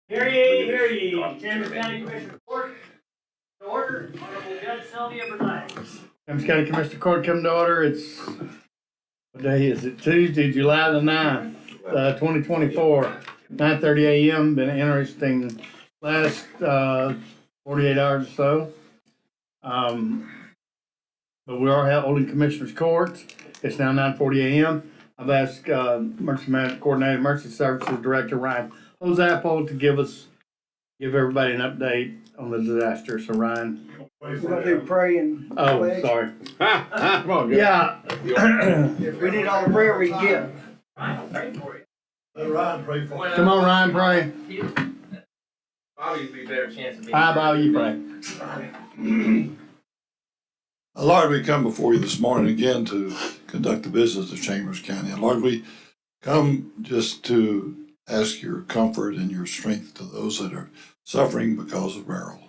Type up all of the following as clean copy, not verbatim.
Hear ye, hear ye. Chambers County Commissioner Court, to order. Honorable Judge Sylvia presides. Chambers County Commissioner Court come to order. It's, what day is it? Tuesday, July the 9th, 2024, 9:30 a.m. Been an interesting last 48 hours or so. But we are holding Commissioner's Court. It's now 9:40 a.m. I've asked Emergency Management Coordinator, Emergency Services Director Ryan Hosapple to give everybody an update on the disaster. So Ryan. We're gonna do pray and Oh, pledge. sorry. Come on, guys. Yeah. If we need all the prayer we can get. Ryan, pray for you. Let Ryan pray for you. Come on, Ryan, pray. Bobby would be a better chance of being. Hi, Bob, you pray. Lord, we come before you this morning again to conduct the business of Chambers County. And Lord, we come just to ask your comfort and your strength to those that are suffering because of Beryl.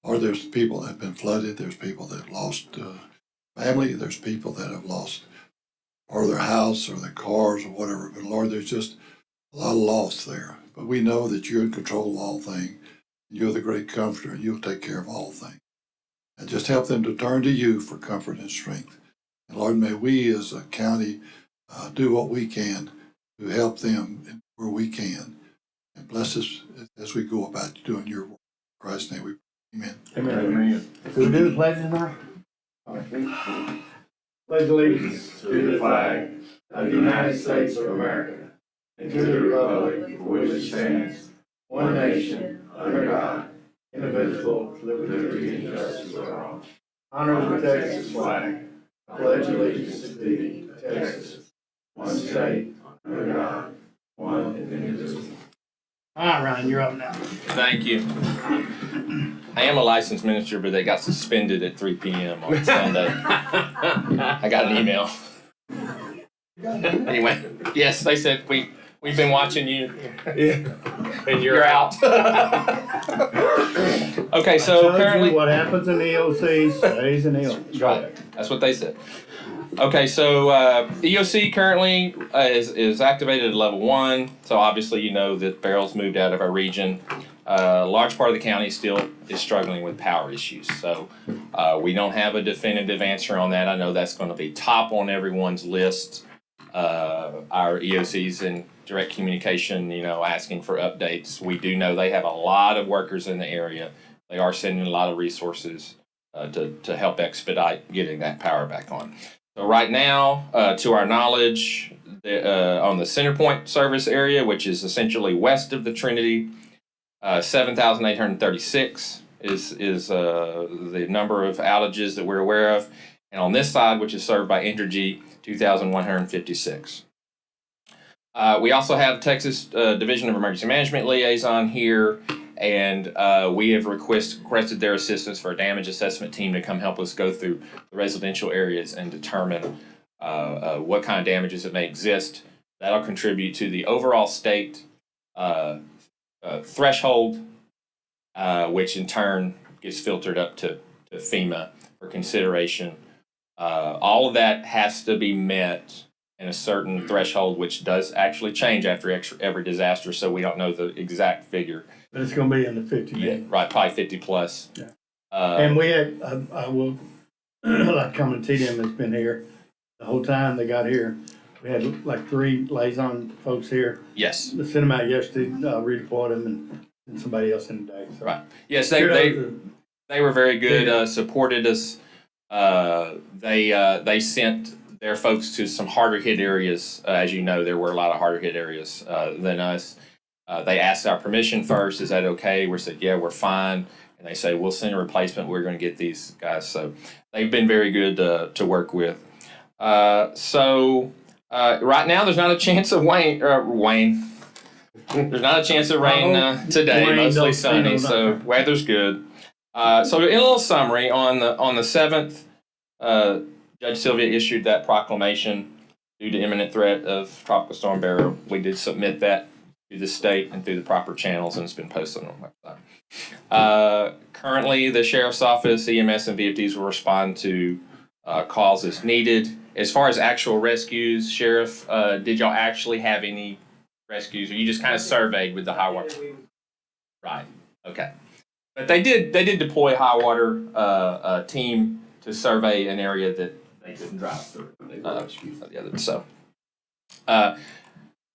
Lord, there's people that have been flooded. There's people that have lost family. There's people that have lost part of their house or their cars or whatever. But Lord, there's just a lot of loss there. But we know that you're in control of all things. You're the great comforter, and you'll take care of all things. And just help them to turn to you for comfort and strength. And Lord, may we as a county do what we can to help them where we can. And bless us as we go about doing your work. In Christ's name we pray. Amen. Amen. Do we do the pledge tonight? Pledge allegiance to the flag of the United States of America and to the republic for which it stands, one nation, under God, indivisible, with liberty and justice for all. Honor the Texas flag. I pledge allegiance to thee, Texas, one state, under God, one and indivisible. All right, Ryan, you're up now. Thank you. I am a licensed minister, but they got suspended at 3 p.m. on Sunday. I got an email. Anyway, yes, they said we've been watching you, and you're out. Okay, so currently what happens in the EOC stays in the EOC. right, that's what they said. Okay, so EOC currently is activated at level 1. So obviously you know that Beryl's moved out of our region. A large part of the county still is struggling with power issues. So we don't have a definitive answer on that. I know that's going to be top on everyone's list. Our EOC's in direct communication, asking for updates. We do know they have a lot of workers in the area. They are sending a lot of resources to help expedite getting that power back on. So right now, to our knowledge, on the Center Point service area, which is essentially west of the Trinity, 7,836 is the number of outages that we're aware of. And on this side, which is served by Entergy, 2,156. We also have Texas Division of Emergency Management liaison here, and we have requested their assistance for a damage assessment team to come help us go through the residential areas and determine what kind of damages that may exist. That'll contribute to the overall state threshold, which in turn gets filtered up to FEMA for consideration. All of that has to be met in a certain threshold, which does actually change after every disaster, so we don't know the exact figure. But it's going to be in the 50 million. Right, probably 50 plus. Yeah. And we had, I will, like coming to TDM has been here the whole time they got here. We had like 3 liaison folks here. Yes. They sent them out yesterday, redeployed them, and somebody else in the day. So. Right. Yes, they were very good, supported us. They sent their folks to some harder hit areas. As you know, there were a lot of harder hit areas than us. They asked our permission first. Is that okay? We said, yeah, we're fine. And they say, we'll send a replacement. We're going to get these guys. So they've been very good to work with. Right now, there's not a chance of rain. There's not a chance of rain today. Mostly sunny, so weather's good. So in a little summary, on the 7th, Judge Sylvia issued that proclamation due to imminent threat of Tropical Storm Beryl. We did submit that to the state and through the proper channels, and it's been posted on the website. Currently, the Sheriff's Office, EMS, and VFDs will respond to calls as needed. As far as actual rescues, Sheriff, did y'all actually have any rescues, or you just kind of surveyed with the high water? Right, okay. But they did deploy high water, team to survey an area that they couldn't drive through.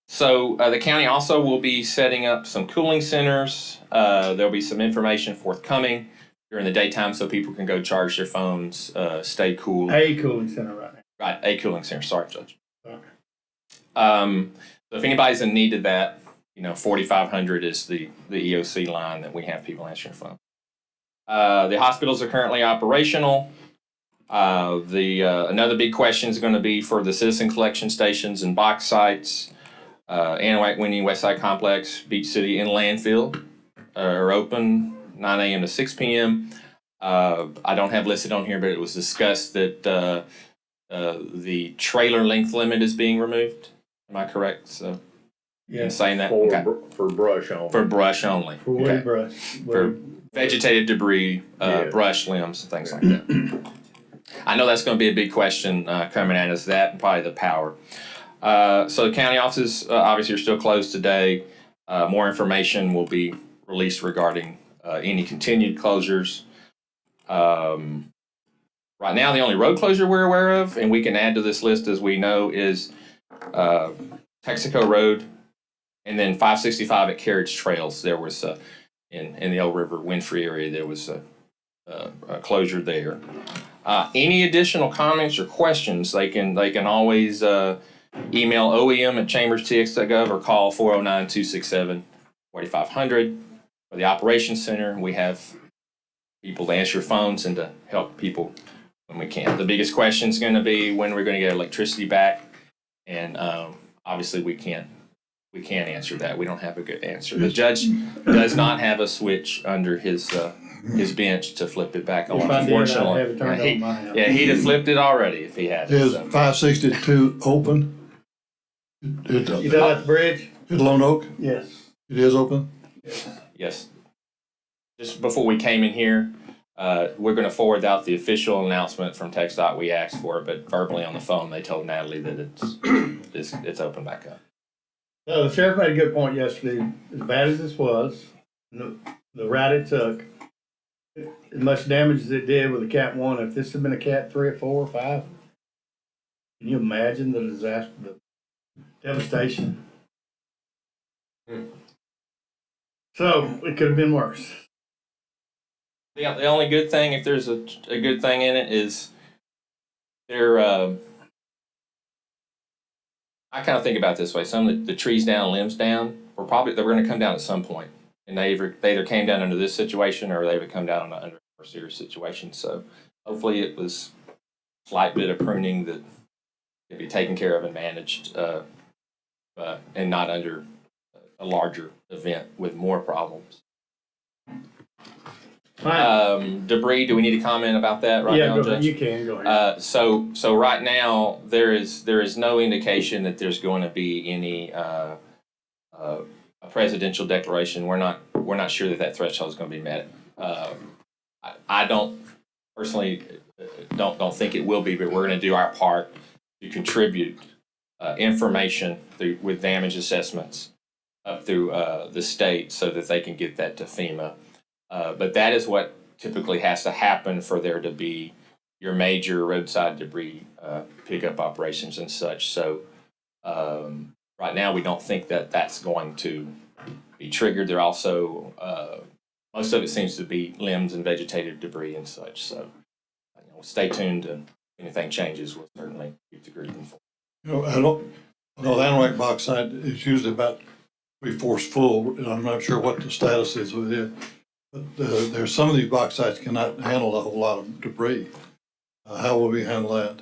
So the county also will be setting up some cooling centers. There'll be some information forthcoming during the daytime so people can go charge their phones, stay cool. A cooling center right now. Right, a cooling center. Sorry, Judge. Okay. So if anybody's in need of that, 4,500 is the EOC line that we have people answering from. The hospitals are currently operational. Another big question is going to be for the citizen collection stations and box sites. Anahuac, Winnie, Westside Complex, Beach City, and Landfill are open 9 a.m. to 6 p.m. I don't have listed on here, but it was discussed that the trailer length limit is being removed. Am I correct? So, in saying that? Okay. For brush only. For brush only. For woody Okay. brush. For vegetated debris, brush limbs, and things like that. I know that's going to be a big question coming at us, that and probably the power. So the county offices obviously are still closed today. More information will be released regarding any continued closures. Right now, the only road closure we're aware of, and we can add to this list as we know, is Texaco Road and then 565 at Carriage Trails. There was in the Old River Winfrey area, there was a closure there. Any additional comments or questions, they can always email oem@chamberstx.gov or call 409-267-4500. For the operations center, we have people to answer phones and to help people when we can. The biggest question is going to be when we're going to get electricity back, and obviously we can't answer that. We don't have a good answer. The judge does not have a switch under his bench to flip it back on. If I did, I'd Unfortunately, have it turned on my house. he'd have flipped it already if he had. Is So. 562 open? You done at the bridge? At Lone Oak? Yes. It is open? Yes. Just before we came in here, we're going to forward out the official announcement from TxDOT. We asked for it, but verbally on the phone, they told Natalie that it's open back up. So the sheriff made a good point yesterday. As bad as this was, the route it took, as much damage as it did with a Cat 1, if this had been a Cat 3 or 4 or 5, can you imagine the disaster, the devastation? So it could have been worse. The only good thing, if there's a good thing in it, is I kind of think about it this way. Some of the trees down, limbs down, they're going to come down at some point. And they either came down under this situation or they would come down under a more serious situation. So hopefully it was a slight bit of pruning that could be taken care of and managed and not under a larger event with more problems. Debris, do we need to comment about that right now, Yeah, Judge? you can, go ahead. So right now, there is no indication that there's going to be any a presidential declaration. We're not sure that threshold is going to be met. I don't personally don't think it will be, but we're going to do our part to contribute information with damage assessments up through the state so that they can get that to FEMA. But that is what typically has to happen for there to be your major roadside debris pickup operations and such. So right now, we don't think that that's going to be triggered. They're also, most of it seems to be limbs and vegetative debris and such. So stay tuned, and if anything changes, we'll certainly keep the group informed. I know the Anahuac box site is usually about 3/4 full, and I'm not sure what the status is with it. But there's some of these box sites cannot handle a whole lot of debris. How will we handle that?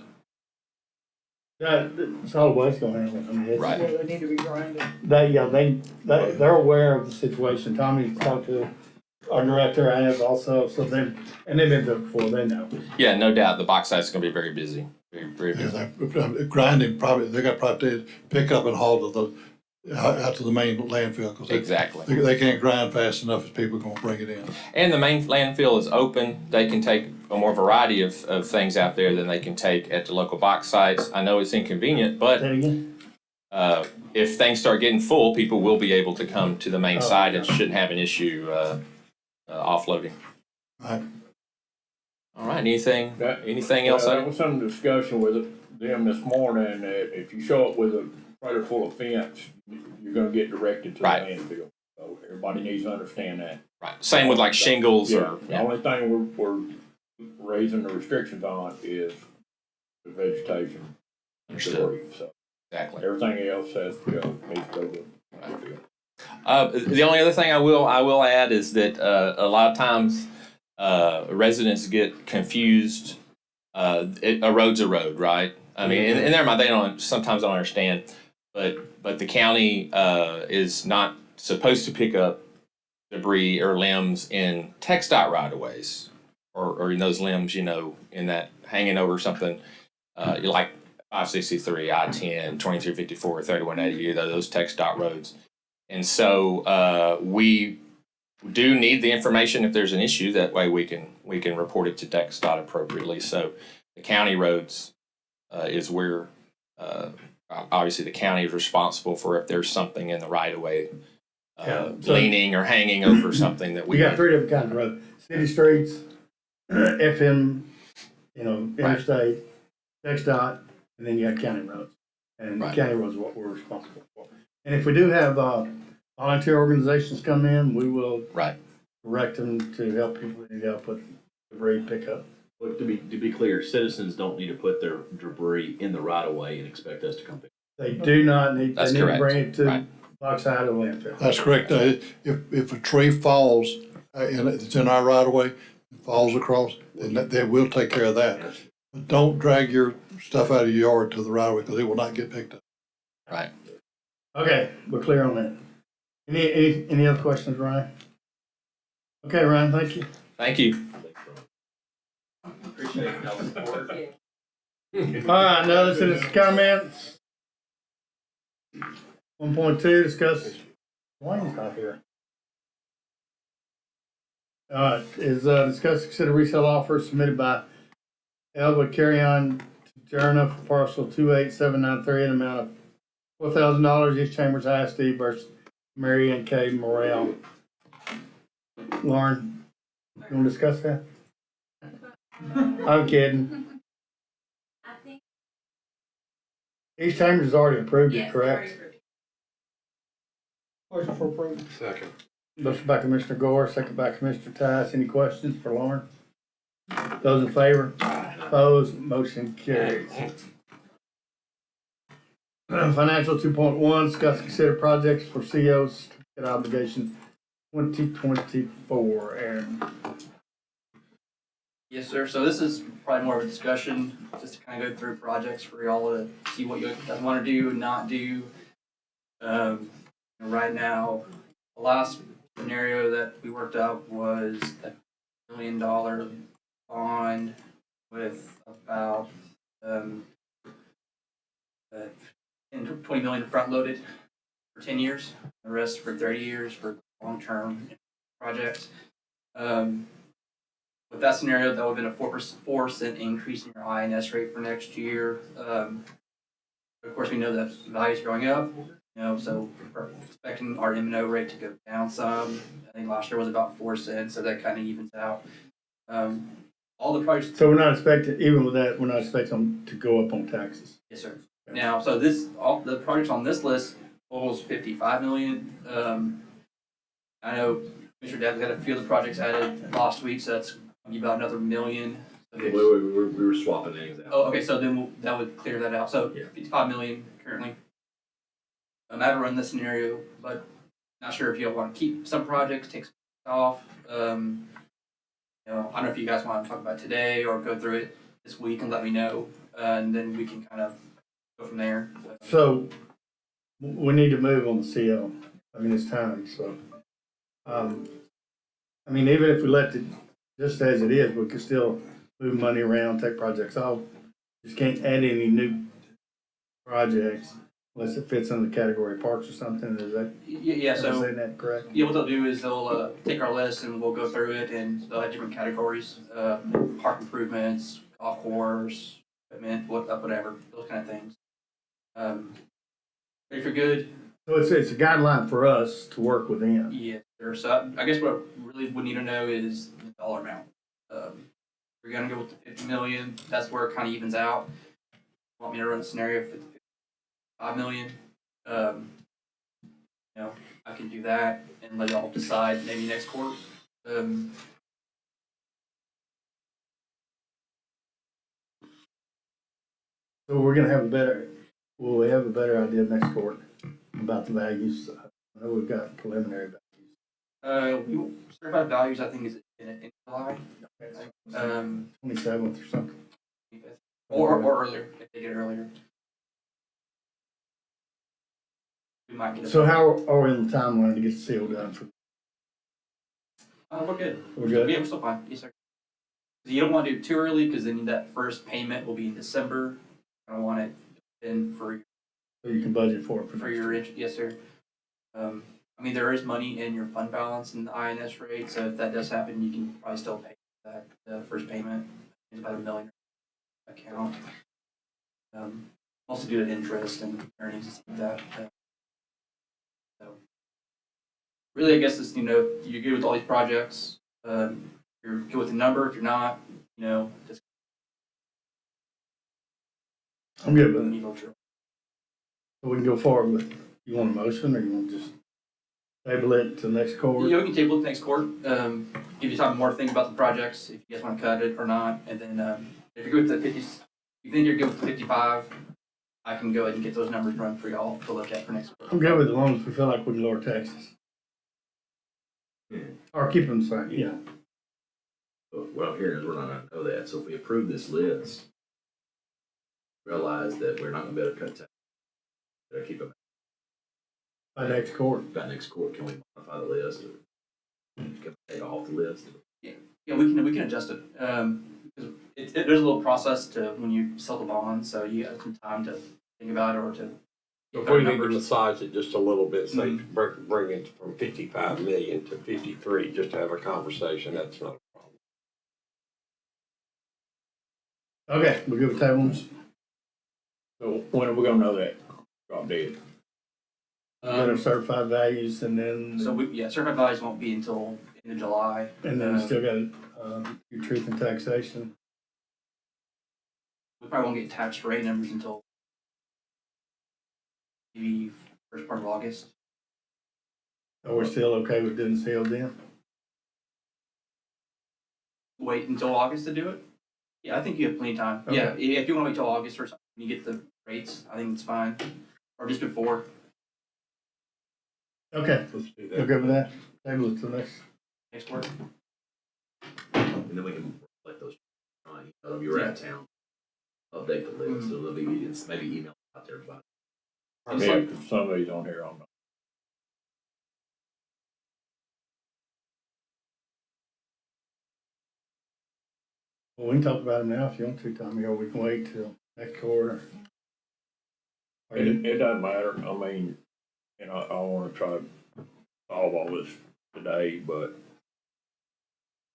Solid waste going to handle it. Right. Yeah, they need to be grinded. They're aware of the situation. Tommy's talked to our director, I have also, so they've been through it before, they know. Yeah, no doubt. The box site's going to be very busy. Very busy. Yeah, they're grinding, they got probably to pick up and haul out to the main landfill, because Exactly. they can't grind fast enough as people are going to bring it in. And the main landfill is open. They can take a more variety of things out there than they can take at the local box sites. I know it's inconvenient, but Say it again? if things start getting full, people will be able to come to the main Oh, site and yeah. shouldn't have an issue offloading. Right. All right, anything else? There was some discussion with them this morning, that if you show up with a trailer full of fence, you're gonna get directed to the Right. landfill. So everybody needs to understand that. Right. Same with like shingles Yeah, or, the only thing we're raising the restrictions on is the vegetation. Understood. debris. So Exactly. everything else has, needs to go to the landfill. The only other thing I will add is that a lot of times residents get confused. A road's a road, right? I mean, in their mind, they sometimes don't understand, but the county is not supposed to pick up debris or limbs in TxDOT right of ways, or in those limbs, in that hanging over something, like 563, I-10, 2354, 3180, those TxDOT roads. And so we do need the information if there's an issue. That way we can report it to TxDOT appropriately. So the county roads is where obviously the county is responsible for if there's something in the right of way leaning or hanging over something that We got 3 different kinds of roads: city streets, FM, interstate, TxDOT, and then you got county roads. And Right. county roads is what we're responsible for. And if we do have volunteer organizations come in, we will Right. direct them to help people who need help with debris pickup. But to be clear, citizens don't need to put their debris in the right of way and expect us to come pick They do not need, That's they need to correct. bring it to Right. Dockside of the landfill. That's correct. If a tree falls and it's in our right of way, falls across, then they will take care of that. But don't drag your stuff out of your yard to the right of way because it will not get picked up. Right. Okay, we're clear on that. Any other questions, Ryan? Okay, Ryan, thank you. Thank you. Appreciate y'all's support. All right, now citizens' comments. 1.2, discuss, Wayne's not here. All right, discuss, consider resale offer submitted by Elva Carry-On Journa for parcel 28793 in the amount of $4,000, East Chambers ISD versus Mary Ann K. Morrell. Lauren, you want to discuss that? I'm kidding. I think. East Chambers has already approved it, Yes, correct? already approved. Motion for approval. Second. Motion by Commissioner Gore, second by Commissioner Tice. Any questions for Lauren? Those in favor? Opposed? Motion carries. Financial 2.1, discuss consider projects for COs, certificate obligation 2024. Aaron. Yes, sir. So this is probably more of a discussion, just to kind of go through projects for y'all to see what you guys want to do and not do. Right now, the last scenario that we worked out was a $1 million bond with about 10 to 20 million front loaded for 10 years, the rest for 30 years for long-term projects. With that scenario, that would have been a 4% increase in your INS rate for next year. Of course, we know that values going up, so we're expecting our M&O rate to go down some. I think last year was about 4 cents, so that kind of evens out. All the projects. So we're not expecting, even with that, we're not expecting them to go up on taxes. Yes, sir. Now, so all the projects on this list totals 55 million. I know Commissioner Davis got a few of the projects added last week, so that's about another $1 million. we were swapping names out. Oh, okay, so then that would clear that out. So Yeah. 55 million currently. I haven't run this scenario, but not sure if you want to keep some projects, take some off. I don't know if you guys want to talk about it today or go through it this week and let me know, and then we can kind of go from there. So we need to move on the CO. I mean, it's time, so. I mean, even if we left it just as it is, we could still move money around, take projects off. Just can't add any new projects unless it fits under the category of parks or something. Is that, Yeah, am I so saying that correct? yeah, what they'll do is they'll take our list and we'll go through it, and they'll have different categories: park improvements, golf course, equipment, whatever, those kind of things. If you're good, So it's a guideline for us to work within. yes, sir. So I guess what I really would need to know is the dollar amount. We're gonna go with the 50 million. That's where it kind of evens out. Want me to run a scenario for 5 million? You know, I can do that and let y'all decide maybe next quarter. So we're gonna have will we have a better idea next quarter about the values? I know we've got preliminary We certified values, I think, is in July. values. 27th or something. or earlier if they get it earlier. We might get it. So how are we in the timeline to get the seal done for? We're good. We're good? Yeah, we're still fine. Yes, sir. You don't want to do it too early because then that first payment will be in December. I don't want it in for So you can budget for it for your yes, sir. I mean, there is money in your fund balance and the INS rate, so if that does happen, you can probably still pay that first payment. It's about $1 million account. Also do the interest and earnings and stuff like that. So really, I guess it's, you're good with all these projects. You're good with the number. If you're not, just I'm good with it. you vote your. So we can go forward with, you want a motion or you want to just table it to next quarter? Yeah, we can table it next court. Give you time more to think about the projects, if you guys want to cut it or not. And then if you're good with the 50, you think you're good with the 55, I can go ahead and get those numbers run for y'all to look at for next quarter. I'm good with it as long as we feel like we can lower taxes. Or keep them the same, yeah. But what I'm hearing is we're not gonna know that, so if we approve this list, realize that we're not gonna be able to cut taxes. Better keep them By next quarter. by next court. Can we modify the list or can we take off the list? Yeah, we can adjust it. Because there's a little process to when you sell the bond, so you have some time to think about it or to. If we need to massage it just a little bit, say, bring it from 55 million to 53, just to have a conversation, that's not a problem. Okay, we good with tables? So when are we gonna know that? Drop dead. Get our certified values and then. So certified values won't be until end of July. And then we still got, your truth and taxation. We probably won't get tax rate numbers until maybe first part of August. Are we still okay with doing seal then? Wait until August to do it? Yeah, I think you have plenty of time. Okay. Yeah, if you want to wait till August or something, you get the rates, I think it's fine. Or just before. Okay, Let's do you that. good with that? Table it till Next quarter. And then we can let those, tell them you're out of town. Update the list, so they'll be, maybe email out to everybody. Yeah, 'cause some of these on here, I'm not. Well, we can talk about it now if you want to, Tommy, or we can wait till next quarter. It doesn't matter. I mean, I wanna try to solve all this today, but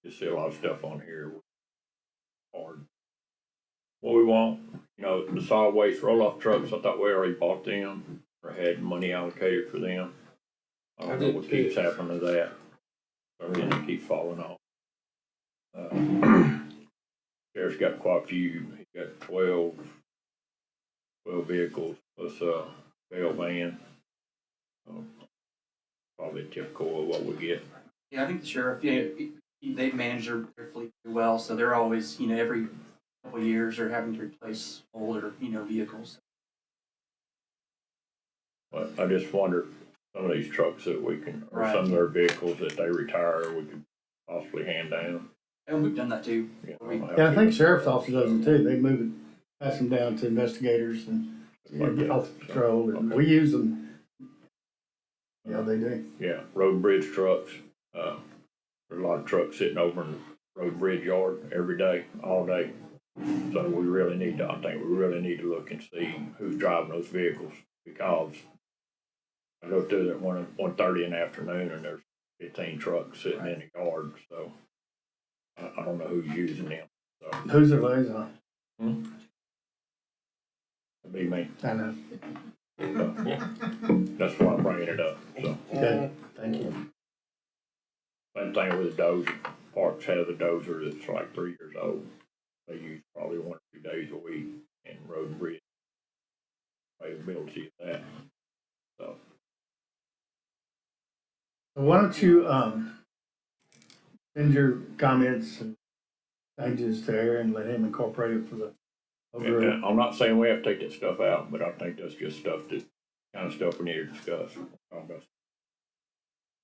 you see a lot of stuff on here. Hard. What we want, the solid waste roll-off trucks, I thought we already bought them or had money allocated for them. I don't know what keeps happening to that. Everything keeps falling off. Sheriff's got quite a few. He got 12 vehicles plus a bail van. Probably typical of what we get. Yeah, I think the sheriff, they manage their fleet pretty well, so they're always, every couple of years they're having to replace older, vehicles. But I just wonder, some of these trucks that we can, or some of their vehicles that they retire, we could possibly hand down. And we've done that too. Yeah, I think sheriff's office does it too. They move it, pass them down to investigators and off patrol, and we use them. Yeah, they do. Yeah, road bridge trucks. There's a lot of trucks sitting over in the road bridge yard every day, all day. So I think we really need to look and see who's driving those vehicles, because I go through there at 1:30 in the afternoon and there's 15 trucks sitting in the yard, so I don't know who's using them. So Who's the liaison? it'd be me. I know. That's why I'm bringing it up, so. Okay, thank you. Same thing with the dozer. Parks has a dozer that's like 3 years old. They use probably 1 or 2 days a week in road and bridge availability of that. So, Why don't you, send your comments and changes to Aaron and let him incorporate it for the over. and I'm not saying we have to take that stuff out, but I think that's just stuff that, kind of stuff we need to discuss. We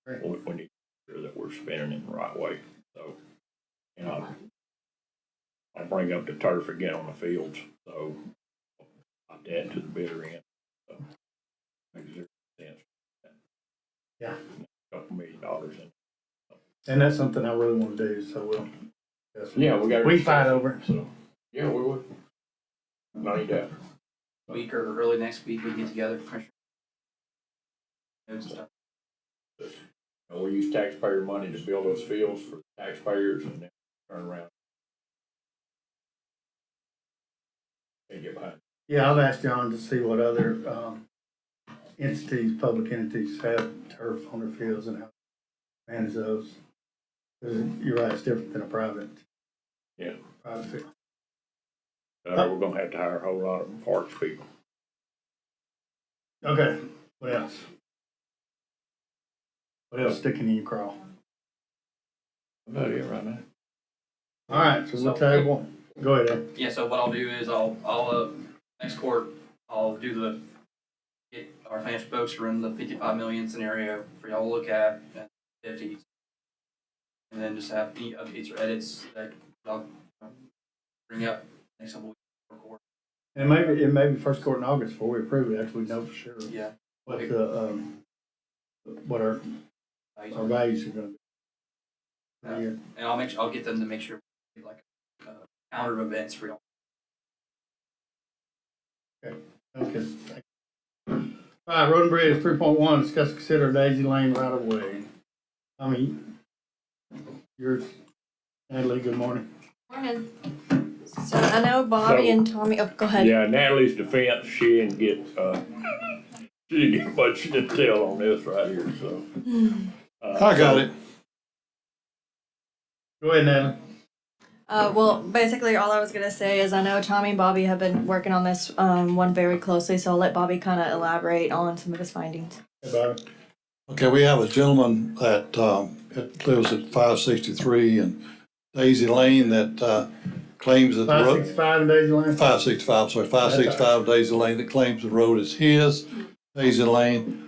need to make sure that we're spending it the right way, so. And I'll bring up the turf again on the fields, so I'll add to the bitter end, so. Makes zero sense. Yeah. Couple $1 million in. And that's something I really want to do, so we'll. Yeah, we got. We fight over it. So, yeah, we would. Not doubt. Week or early next week, we get together. Notes and stuff. We use taxpayer money to build those fields for taxpayers and then turn around. And get behind. Yeah, I've asked John to see what other, entities, public entities have turf on their fields and how to manage those. Because you're right, it's different than a private. Yeah. Private field. We're gonna have to hire a whole lot of parks people. Okay, what else? What else sticking in your craw? About it right now. All right, so we'll table. Go ahead, Ed. Yeah, so what I'll do is I'll next court, I'll get our financial folks to run the 55 million scenario for y'all to look at, and 50. And then just have any updates or edits that I'll bring up next couple weeks for court. And it may be first court in August before we approve it, after we know for sure Yeah. what the, what our values are gonna be. And I'll get them to make sure we like calendar of events for y'all. Okay. All right, Road and Bridge 3.1, discuss, consider Daisy Lane right of way. Yours, Natalie, good morning. Morning. So I know Bobby So- and Tommy, oh, go ahead. Yeah, Natalie's defense, she didn't get much to tell on this right here, so. I got it. Go ahead, Natalie. Well, basically all I was gonna say is I know Tommy and Bobby have been working on this one very closely, so I'll let Bobby kind of elaborate on some of his findings. Hey, Bobby. Okay, we have a gentleman that lives at 563 and Daisy Lane that claims that the road. 565 in Daisy Lane? 565, sorry, 565 Daisy Lane that claims the road is his, Daisy Lane.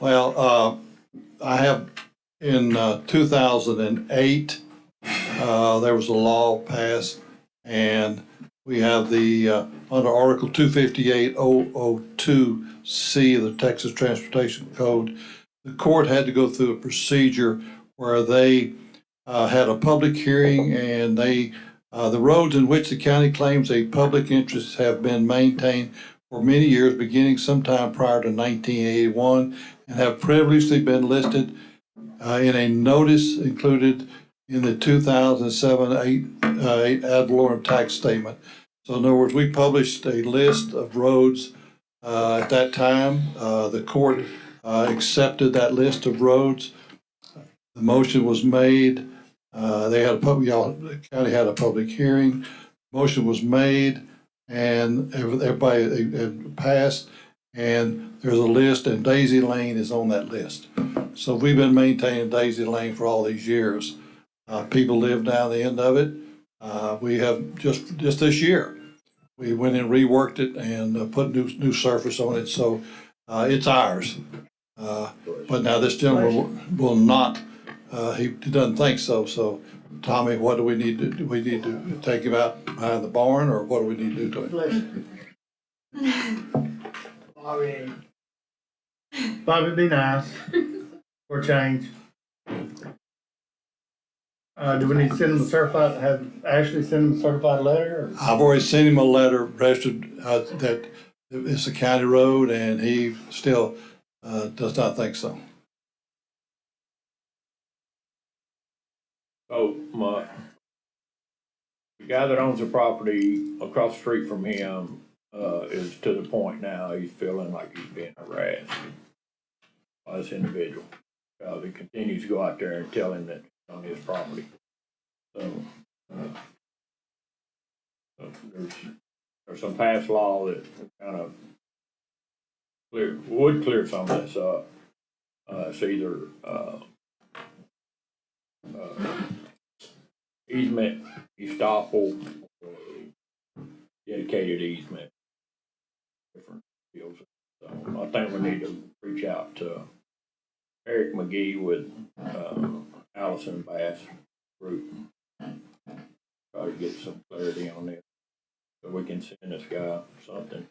Well, I have, in 2008, there was a law passed, and we have the, under Article 258.002C of the Texas Transportation Code, the court had to go through a procedure where they had a public hearing, and the roads in which the county claims a public interest have been maintained for many years, beginning sometime prior to 1981, and have previously been listed in a notice included in the 2007-8 ad valorem tax statement. So in other words, we published a list of roads at that time. The court accepted that list of roads. The motion was made. The county had a public hearing. Motion was made, and everybody it passed. And there's a list, and Daisy Lane is on that list. So we've been maintaining Daisy Lane for all these years. People live down the end of it. We have just this year, we went and reworked it and put new surface on it. So it's ours. But now this gentleman will not. He doesn't think so. So Tommy, what do we need to do? We need to take him out behind the barn, or what do we need to do to him? Bobby, be nice. Or change. Do we need to send him a certified, have Ashley send him a certified letter? Or? I've already sent him a letter registered that it's a county road, and he still does not think so. So the guy that owns the property across the street from him is to the point now he's feeling like he's being harassed by this individual. He continues to go out there and tell him that it's on his property. So, there's some past law that kind of would clear some of this up. It's either easement, estoppel, or dedicated easement. Different deals. So I think we need to reach out to Eric McGee with Allison Bass Group. Try to get some clarity on this, so we can send this guy something.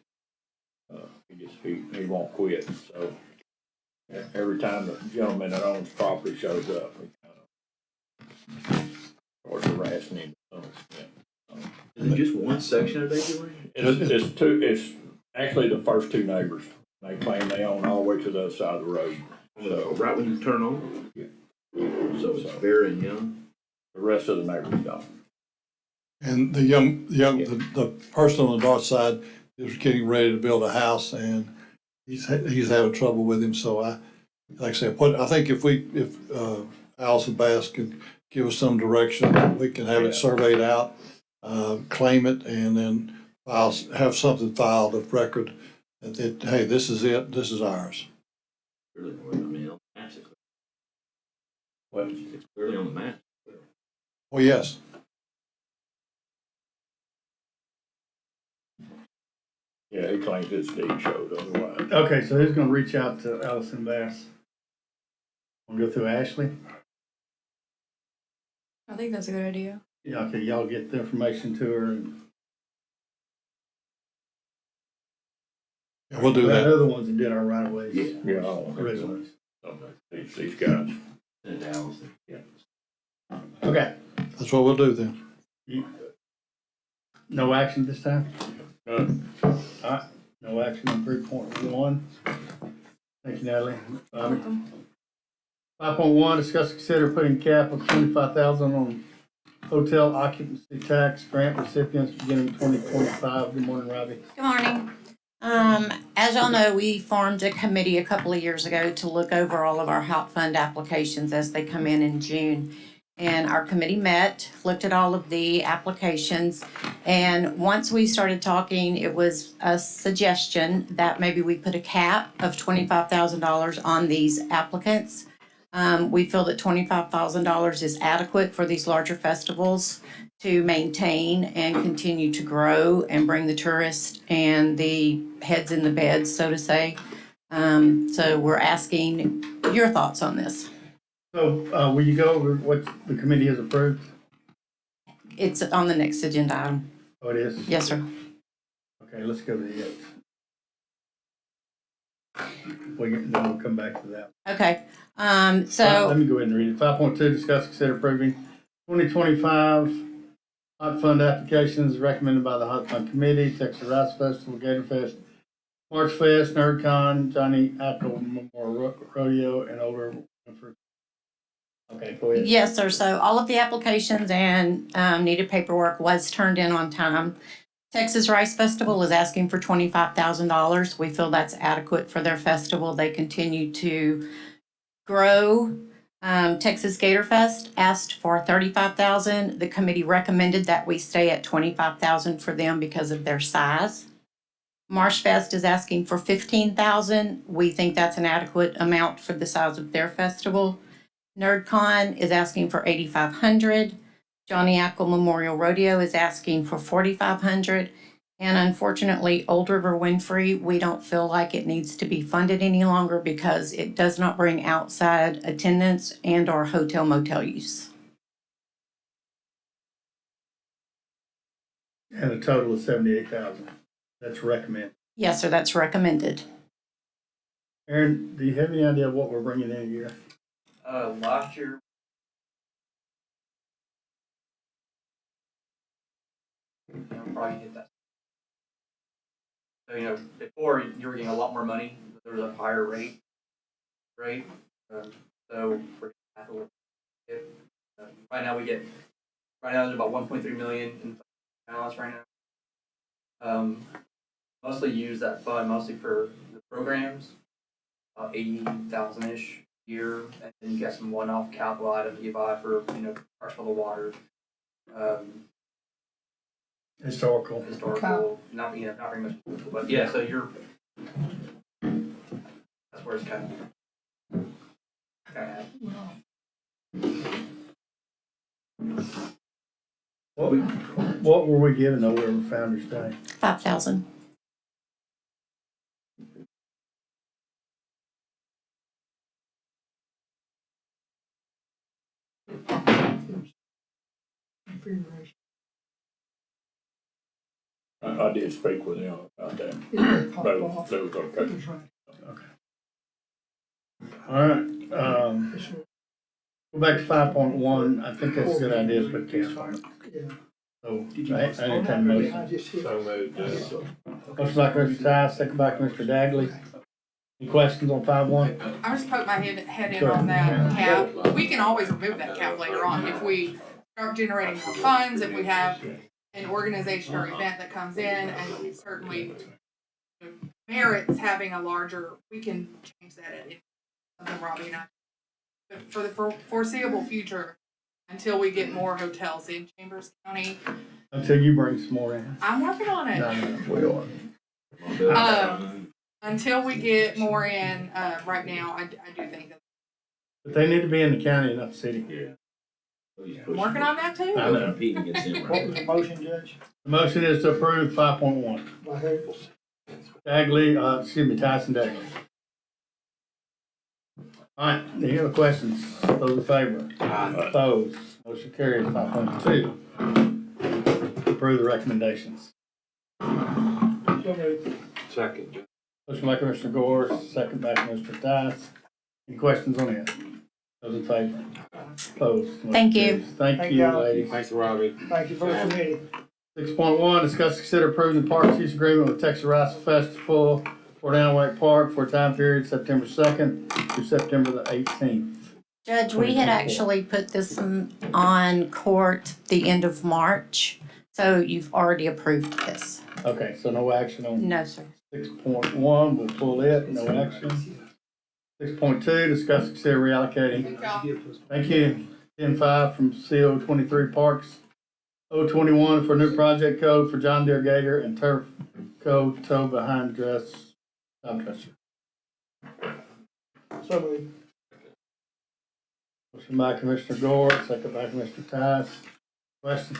He won't quit. So every time the gentleman that owns property shows up, we kind of start harassing him to some extent. Is it just one section of Daisy Lane? It's two. It's actually the first two neighbors. They claim they own all the way to the other side of the road. So Right when you turn on? Yeah. So it's very young? The rest of the neighbors don't. And the person on the north side is getting ready to build a house, and he's having trouble with him. So like I said, I think if Allison Bass can give us some direction, we can have it surveyed out, claim it, and then have something filed of record that, hey, this is it, this is ours. Really, I mean, on the maps, What? it's clearly on the map. Well, yes. Yeah, he claims his deed showed otherwise. Okay, so who's gonna reach out to Allison Bass? Wanna go through Ashley? I think that's a good idea. Yeah, okay, y'all get the information to her and. Yeah, we'll do They're that. the ones that did our right of ways. Yeah, Originally. these guys. Send it to Allison. Okay, That's what we'll do then. no action this time? None. Alright, no action on 3.1. Thank you, Natalie. 5.1, discuss, consider putting cap of 25,000 on hotel occupancy tax grant recipients beginning 2025. Good morning, Robbie. Good morning. As y'all know, we formed a committee a couple of years ago to look over all of our HOP fund applications as they come in June. And our committee met, looked at all of the applications, and once we started talking, it was a suggestion that maybe we put a cap of $25,000 on these applicants. We feel that $25,000 is adequate for these larger festivals to maintain and continue to grow and bring the tourists and the heads in the bed, so to say. So we're asking your thoughts on this. So, will you go over what the committee has approved? It's on the next agenda item. Oh, it is? Yes, sir. Okay, let's go to it. Then we'll come back to that. Okay, Let so, me go ahead and read it. 5.2, discuss, consider approving 2025 hot fund applications recommended by the Hot Fund Committee, Texas Rice Festival, Gator Fest, March Fest, NerdCon, Johnny Ackle Memorial Rodeo, and Older. Okay, go ahead. yes, sir. So all of the applications and needed paperwork was turned in on time. Texas Rice Festival is asking for $25,000. We feel that's adequate for their festival. They continue to grow. Texas Gator Fest asked for $35,000. The committee recommended that we stay at $25,000 for them because of their size. Marsh Fest is asking for $15,000. We think that's an adequate amount for the size of their festival. NerdCon is asking for $8,500. Johnny Ackle Memorial Rodeo is asking for $4,500. And unfortunately, Old River Winfrey, we don't feel like it needs to be funded any longer because it does not bring outside attendance and or hotel motel use. And a total of 78,000. That's recommended. Yes, sir, that's recommended. Aaron, do you have any idea what we're bringing in a year? Last year. Probably hit that. So, before you were getting a lot more money, there was a higher rate. So we're half of what we get. Right now there's about 1.3 million in balance right now. mostly use that fund mostly for the programs, about 80,000-ish a year, and then you got some one-off capital items you buy for, parts of the water, Historical. not very much, but yeah, so that's where it's kind of. What were we given over Founder's Day? 5,000. I did speak with him about that. They was okay. All right, go back to 5.1. I think that's a good idea, but can't. So, I entertain a motion. So moved. Motion by Mr. Ty, second by Mr. Dagley. Any questions on 5.1? I just poked my head in Go on ahead. that cap. We can always remove that cap later on if we start generating more funds, if we have an organization or event that comes in and it certainly merits having a larger, we can change that at something Robbie and I. But for the foreseeable future, until we get more hotels in Chambers County, Until you bring some more in. I'm working on it. No, we are. Until we get more in, right now, I do think that But they need to be in the county, not the city. I'm working on that too. I know. Competing against him What right was now. the motion, Judge? The motion is to approve 5.1. By who? Dagley, Tyson Dagley. All right, any other questions? Those in favor? Opposed? Motion carries. 5.2. Approve the recommendations. Second. Motion by Commissioner Gore, second by Commissioner Tice. Any questions on it? Those in favor? Opposed? Motion Thank you. carries. Thank Thank you, y'all. ladies. Thanks, Robbie. Thank you for the committee. 6.1, discuss, consider approving the parks use agreement with Texas Rice Festival for Downway Park for a time period September 2nd through September the 18th. Judge, we had actually put this on court the end of March, so you've already approved this. Okay, so no action on No, sir. 6.1, we'll pull it, no action. 6.2, discuss, consider reallocating. Thank you. 10.5 from CO 23 Parks. 021 for new project code for John Deere Gator and turf code tow behind dress. Top dresser. So moved. Motion by Commissioner Gore, second by Commissioner Tice. Questions?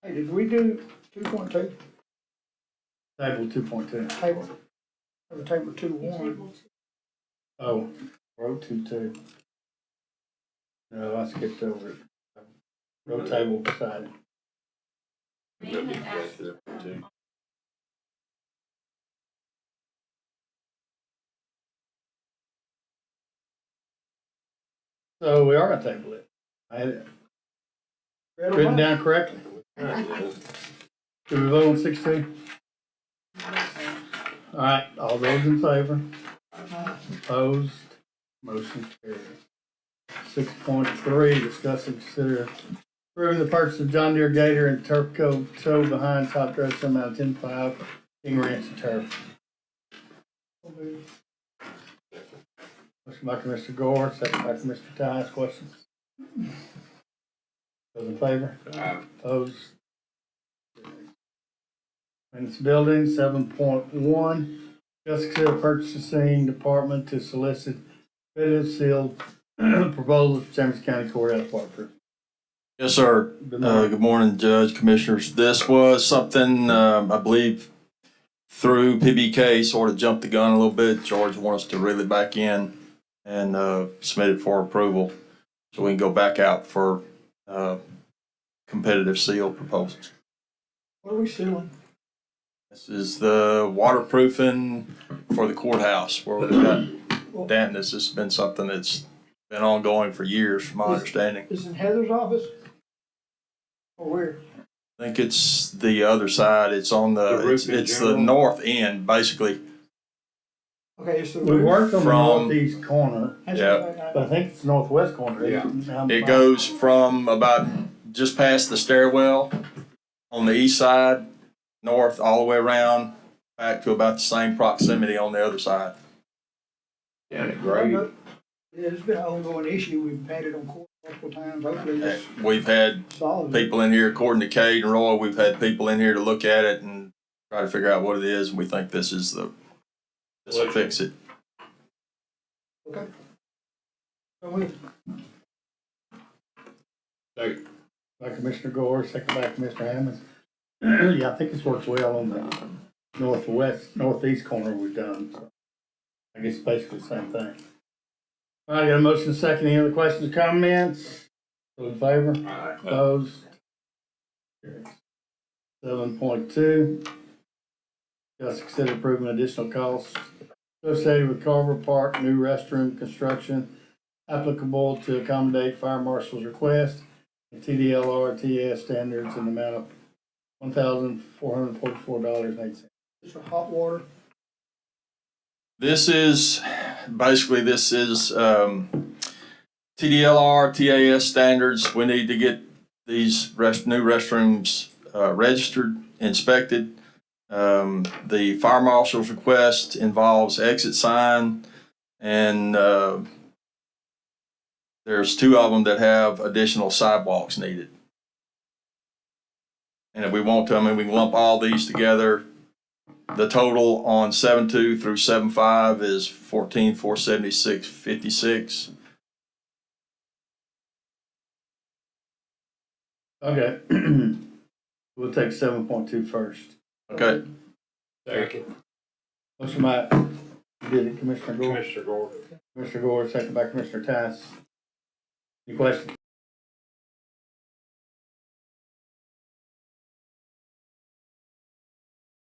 Hey, did we do 2.2 Table 2.2. table? Or table 2.1? Oh, road 2.2. No, I skipped over it. Road table beside it. So we are gonna table it. I had it written down correctly. Do we vote on 16? All right, all those in favor? Opposed? Motion carries. 6.3, discuss and consider approving the purchase of John Deere Gator and turf coat tow behind top dress amount 10.5 King Ranch and turf. Motion by Commissioner Gore, second by Commissioner Tice. Questions? Those in favor? Opposed? Maintenance building, 7.1. Discuss consider purchasing department to solicit bid sealed proposals for Chambers County Courthouse waterproof. Yes, sir. Good morning, Judge, Commissioners. This was something, I believe, through PBK, sort of jumped the gun a little bit. George wants to reel it back in and submit it for approval so we can go back out for competitive seal proposals. What are we sealing? This is the waterproofing for the courthouse where we've got dampness. This has been something that's been ongoing for years, from my understanding. Is it Heather's office? Or where? I think it's the other side. It's on it's the north end, basically. Okay, it's the We roof. worked on the From- northeast corner, Yeah. but I think it's the northwest corner. Yeah. It goes from about just past the stairwell on the east side, north, all the way around, back to about the same proximity on the other side. Down at Grade. Yeah, it's been an ongoing issue. We've had it on court multiple times. Hopefully it's We've had solved. people in here, according to Cade and Roy, we've had people in here to look at it and try to figure out what it is, and we think this will fix it. Okay. So we, By Commissioner Gore, second by Commissioner Hammond. Yeah, I think this works well on the northeast corner we've done, so. I guess basically the same thing. All right, got a motion second. Any other questions or comments? All in favor? Aye. Opposed? 7.2. Just consider approving additional costs associated with Carver Park new restroom construction applicable to accommodate fire marshal's request and TDLR TAS standards in the amount of $1,444.08. it's for hot water. This is TDLR, TAS standards. We need to get these new restrooms registered, inspected. The fire marshal's request involves exit sign, and there's 2 of them that have additional sidewalks needed. And if we want to, we can lump all these together. The total on 7.2 through 7.5 is $14,476.56. Okay. We'll take 7.2 first. Okay. Second. Motion by, you did it, Commissioner Gore. Commissioner Gordon. Commissioner Gore, second by Commissioner Tice. Any questions?